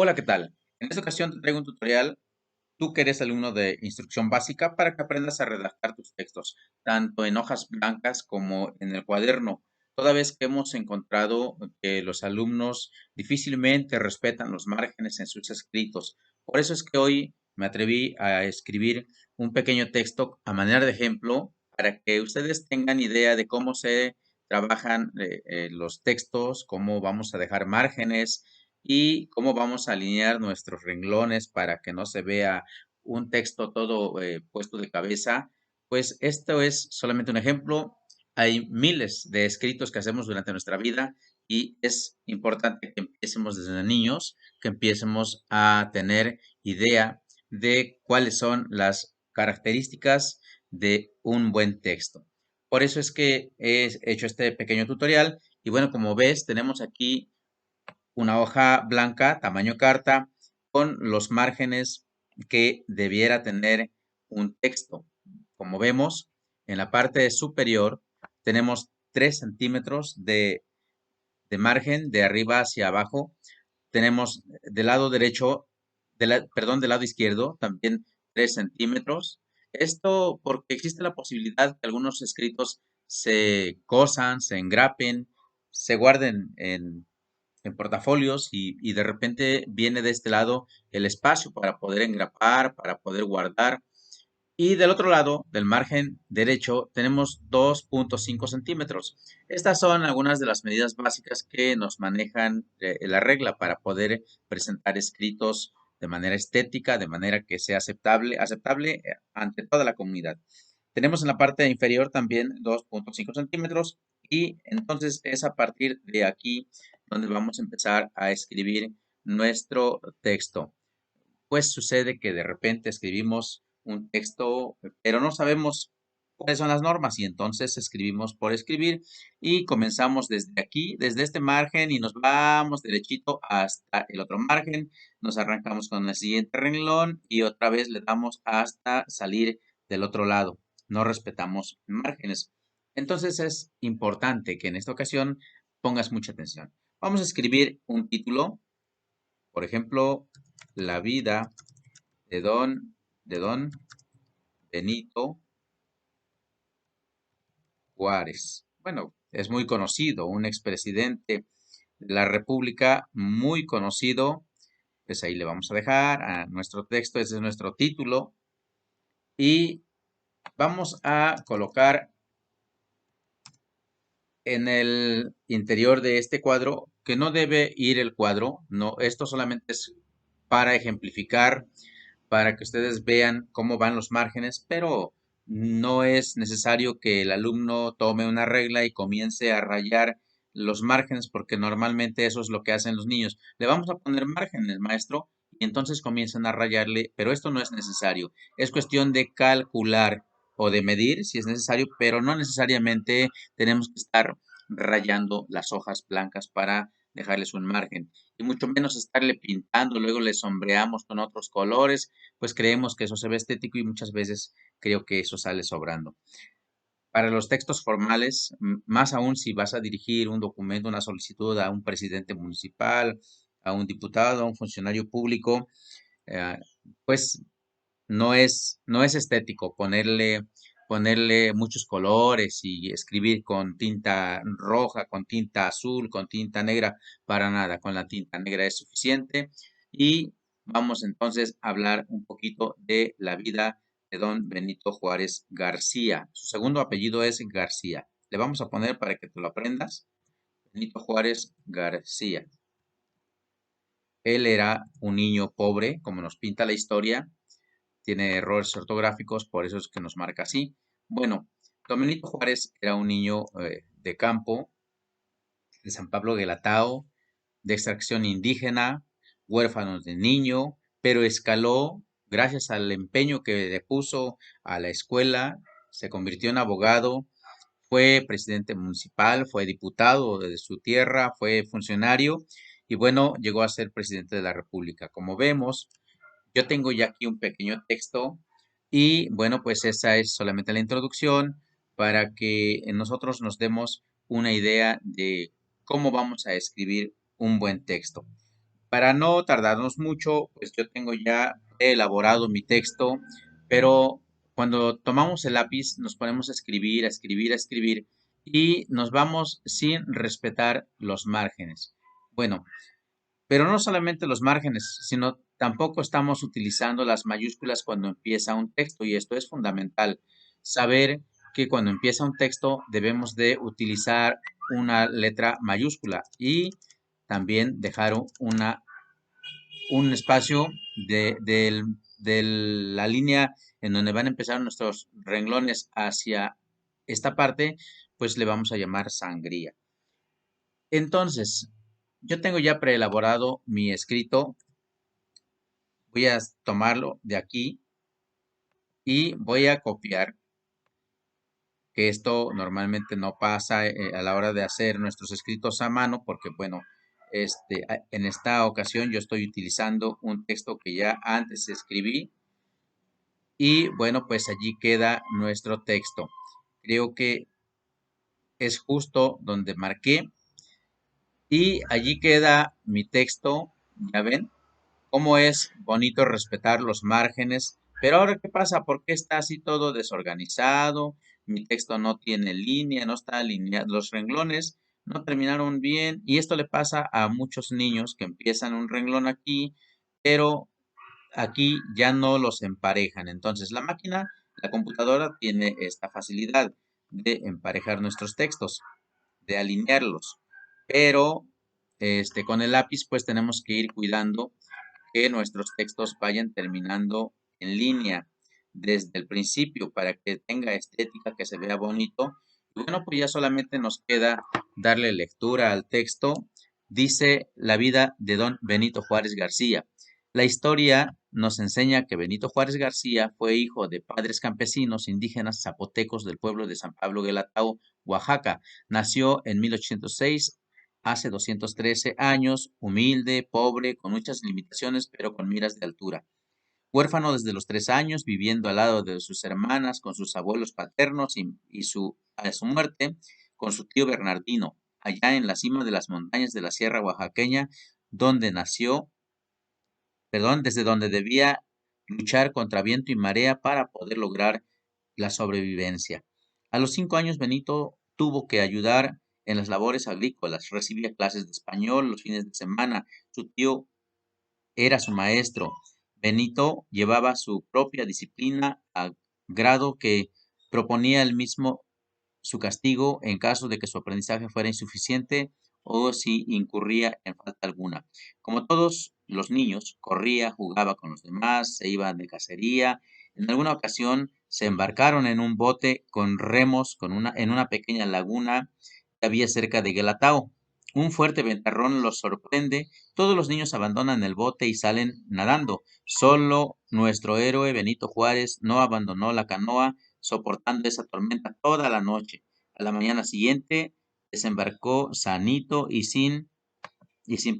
Hola, ¿qué tal? En esta ocasión te traigo un tutorial, tú que eres alumno de instrucción básica, para que aprendas a redactar tus textos, tanto en hojas blancas como en el cuaderno, toda vez que hemos encontrado que los alumnos difícilmente respetan los márgenes en sus escritos. Por eso es que hoy me atreví a escribir un pequeño texto a manera de ejemplo, para que ustedes tengan idea de cómo se trabajan los textos, cómo vamos a dejar márgenes y cómo vamos a alinear nuestros renglones para que no se vea un texto todo puesto de cabeza. Pues esto es solamente un ejemplo. Hay miles de escritos que hacemos durante nuestra vida y es importante que empecemos desde niños, que empecemos a tener idea de cuáles son las características de un buen texto. Por eso es que he hecho este pequeño tutorial y bueno, como ves, tenemos aquí una hoja blanca, tamaño carta, con los márgenes que debiera tener un texto. Como vemos, en la parte superior tenemos 3 centímetros de margen de arriba hacia abajo. Tenemos del lado derecho, perdón, del lado izquierdo también 3 centímetros. Esto porque existe la posibilidad que algunos escritos se cosan, se engrapen, se guarden en portafolios y de repente viene de este lado el espacio para poder engrapar, para poder guardar. Y del otro lado, del margen derecho, tenemos 2.5 centímetros. Estas son algunas de las medidas básicas que nos manejan la regla para poder presentar escritos de manera estética, de manera que sea aceptable ante toda la comunidad. Tenemos en la parte inferior también 2.5 centímetros y entonces es a partir de aquí donde vamos a empezar a escribir nuestro texto. Pues sucede que de repente escribimos un texto, pero no sabemos cuáles son las normas y entonces escribimos por escribir y comenzamos desde aquí, desde este margen y nos vamos derechito hasta el otro margen, nos arrancamos con el siguiente renglón y otra vez le damos hasta salir del otro lado. No respetamos márgenes. Entonces es importante que en esta ocasión pongas mucha atención. Vamos a escribir un título, por ejemplo, La vida de don Benito Juárez. Bueno, es muy conocido, un expresidente de la República muy conocido. Pues ahí le vamos a dejar a nuestro texto, ese es nuestro título. Y vamos a colocar en el interior de este cuadro, que no debe ir el cuadro, no, esto solamente es para ejemplificar, para que ustedes vean cómo van los márgenes, pero no es necesario que el alumno tome una regla y comience a rayar los márgenes, porque normalmente eso es lo que hacen los niños. Le vamos a poner márgenes, maestro, y entonces comienzan a rayarle, pero esto no es necesario. Es cuestión de calcular o de medir si es necesario, pero no necesariamente tenemos que estar rayando las hojas blancas para dejarles un margen y mucho menos estarle pintando, luego le sombreamos con otros colores, pues creemos que eso se ve estético y muchas veces creo que eso sale sobrando. Para los textos formales, más aún si vas a dirigir un documento, una solicitud a un presidente municipal, a un diputado, a un funcionario público, eh, pues no es estético ponerle muchos colores y escribir con tinta roja, con tinta azul, con tinta negra, para nada, con la tinta negra es suficiente. Y vamos entonces a hablar un poquito de la vida de don Benito Juárez García. Su segundo apellido es García. Le vamos a poner para que te lo aprendas, Benito Juárez García. Él era un niño pobre, como nos pinta la historia, tiene errores ortográficos, por eso es que nos marca así. Bueno, don Benito Juárez era un niño de campo, de San Pablo de Latao, de extracción indígena, huérfano de niño, pero escaló gracias al empeño que le puso a la escuela, se convirtió en abogado, fue presidente municipal, fue diputado de su tierra, fue funcionario y bueno, llegó a ser presidente de la República. Como vemos, yo tengo ya aquí un pequeño texto y bueno, pues esa es solamente la introducción para que nosotros nos demos una idea de cómo vamos a escribir un buen texto. Para no tardarnos mucho, pues yo tengo ya elaborado mi texto, pero cuando tomamos el lápiz nos ponemos a escribir, a escribir, a escribir y nos vamos sin respetar los márgenes. Bueno, pero no solamente los márgenes, sino tampoco estamos utilizando las mayúsculas cuando empieza un texto y esto es fundamental. Saber que cuando empieza un texto debemos de utilizar una letra mayúscula y también dejar un espacio de la línea en donde van a empezar nuestros renglones hacia esta parte, pues le vamos a llamar sangría. Entonces, yo tengo ya preelaborado mi escrito. Voy a tomarlo de aquí y voy a copiar, que esto normalmente no pasa a la hora de hacer nuestros escritos a mano, porque bueno, en esta ocasión yo estoy utilizando un texto que ya antes escribí y bueno, pues allí queda nuestro texto. Creo que es justo donde marqué y allí queda mi texto, ya ven, cómo es bonito respetar los márgenes, pero ahora ¿qué pasa? ¿Por qué está así todo desorganizado? Mi texto no tiene línea, no está alineado, los renglones no terminaron bien y esto le pasa a muchos niños que empiezan un renglón aquí, pero aquí ya no los emparejan. Entonces la máquina, la computadora tiene esta facilidad de emparejar nuestros textos, de alinearlos, pero con el lápiz pues tenemos que ir cuidando que nuestros textos vayan terminando en línea desde el principio para que tenga estética, que se vea bonito. Y bueno, pues ya solamente nos queda darle lectura al texto. Dice la vida de don Benito Juárez García. La historia nos enseña que Benito Juárez García fue hijo de padres campesinos indígenas zapotecos del pueblo de San Pablo Guelatao, Oaxaca. Nació en 1806 hace 213 años, humilde, pobre, con muchas limitaciones, pero con miras de altura. Huérfano desde los 3 años, viviendo al lado de sus hermanas, con sus abuelos paternos a su muerte, con su tío Bernardino, allá en la cima de las montañas de la Sierra Oaxaqueña, donde nació, perdón, desde donde debía luchar contra viento y marea para poder lograr la sobrevivencia. A los 5 años, Benito tuvo que ayudar en las labores agrícolas, recibía clases de español los fines de semana, su tío era su maestro. Benito llevaba su propia disciplina a grado que proponía él mismo su castigo en caso de que su aprendizaje fuera insuficiente o si incurría en falta alguna. Como todos los niños, corría, jugaba con los demás, se iba de cacería. En alguna ocasión se embarcaron en un bote con remos en una pequeña laguna que había cerca de Guelatao. Un fuerte ventarrón los sorprende, todos los niños abandonan el bote y salen nadando. Solo nuestro héroe Benito Juárez no abandonó la canoa, soportando esa tormenta toda la noche. A la mañana siguiente desembarcó sanito y sin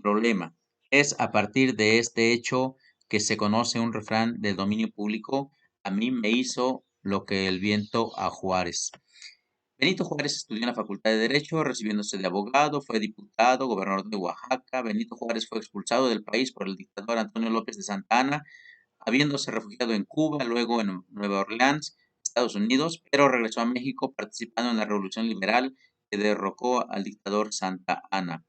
problema. Es a partir de este hecho que se conoce un refrán del dominio público: a mí me hizo lo que el viento a Juárez. Benito Juárez estudió en la Facultad de Derecho, recibiéndose de abogado, fue diputado, gobernador de Oaxaca. Benito Juárez fue expulsado del país por el dictador Antonio López de Santa Anna, habiéndose refugiado en Cuba, luego en Nueva Orleans, Estados Unidos, pero regresó a México participando en la Revolución Liberal que derrocó al dictador Santa Anna.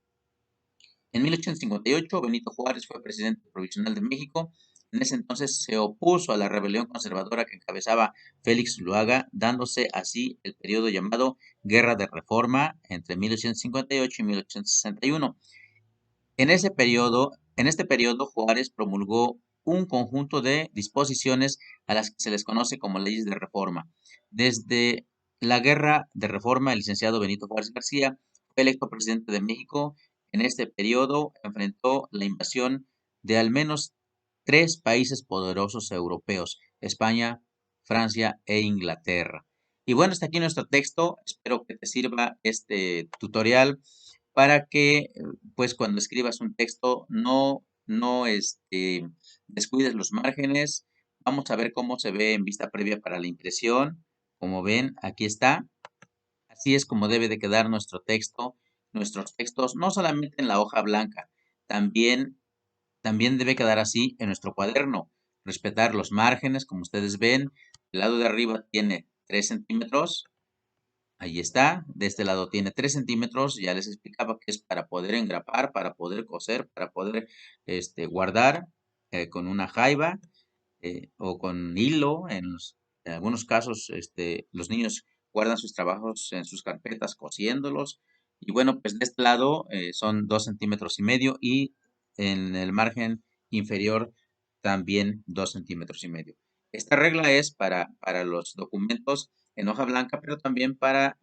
En 1858, Benito Juárez fue presidente provisional de México. En ese entonces se opuso a la rebelión conservadora que encabezaba Félix Luaga, dándose así el periodo llamado Guerra de Reforma entre 1858 y 1861. En este periodo, Juárez promulgó un conjunto de disposiciones a las que se les conoce como leyes de reforma. Desde la Guerra de Reforma, el licenciado Benito Juárez García fue electo presidente de México. En este periodo enfrentó la invasión de al menos tres países poderosos europeos: España, Francia e Inglaterra. Y bueno, hasta aquí nuestro texto. Espero que te sirva este tutorial para que pues cuando escribas un texto no descuides los márgenes. Vamos a ver cómo se ve en vista previa para la impresión. Como ven, aquí está. Así es como debe de quedar nuestro texto, nuestros textos, no solamente en la hoja blanca, también también debe quedar así en nuestro cuaderno. Respetar los márgenes, como ustedes ven, el lado de arriba tiene 3 centímetros. Ahí está, de este lado tiene 3 centímetros, ya les explicaba que es para poder engrapar, para poder coser, para poder guardar con una jaiba o con hilo. En algunos casos, los niños guardan sus trabajos en sus carpetas cosiéndolos. Y bueno, pues de este lado son 2,5 centímetros y en el margen inferior también 2,5 centímetros. Esta regla es para los documentos en hoja blanca, pero también para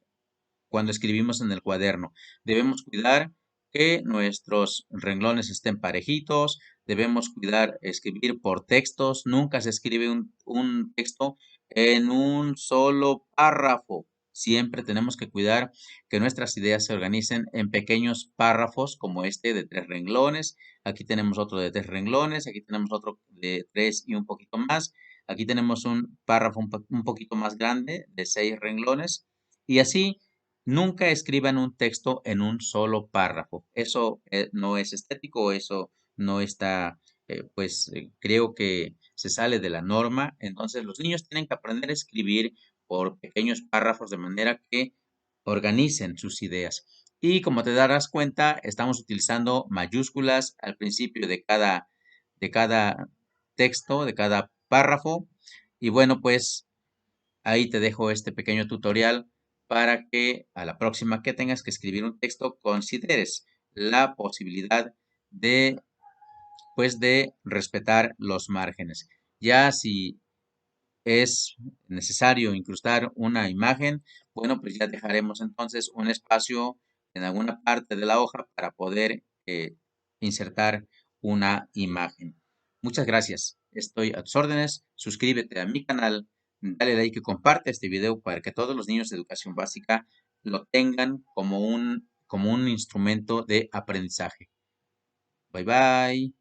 cuando escribimos en el cuaderno. Debemos cuidar que nuestros renglones estén parejitos, debemos cuidar escribir por textos, nunca se escribe un texto en un solo párrafo. Siempre tenemos que cuidar que nuestras ideas se organicen en pequeños párrafos como este de 3 renglones. Aquí tenemos otro de 3 renglones, aquí tenemos otro de 3 y un poquito más. Aquí tenemos un párrafo un poquito más grande de 6 renglones. Y así nunca escriban un texto en un solo párrafo. Eso no es estético, eso no está, creo que se sale de la norma. Entonces, los niños tienen que aprender a escribir por pequeños párrafos de manera que organicen sus ideas. Y como te darás cuenta, estamos utilizando mayúsculas al principio de cada texto, de cada párrafo. Y bueno, pues ahí te dejo este pequeño tutorial para que a la próxima que tengas que escribir un texto consideres la posibilidad de, pues, de respetar los márgenes. Ya si es necesario incrustar una imagen, bueno, pues ya dejaremos entonces un espacio en alguna parte de la hoja para poder insertar una imagen. Muchas gracias. Estoy a tus órdenes. Suscríbete a mi canal, dale like y comparte este video para que todos los niños de educación básica lo tengan como un instrumento de aprendizaje. Bye bye.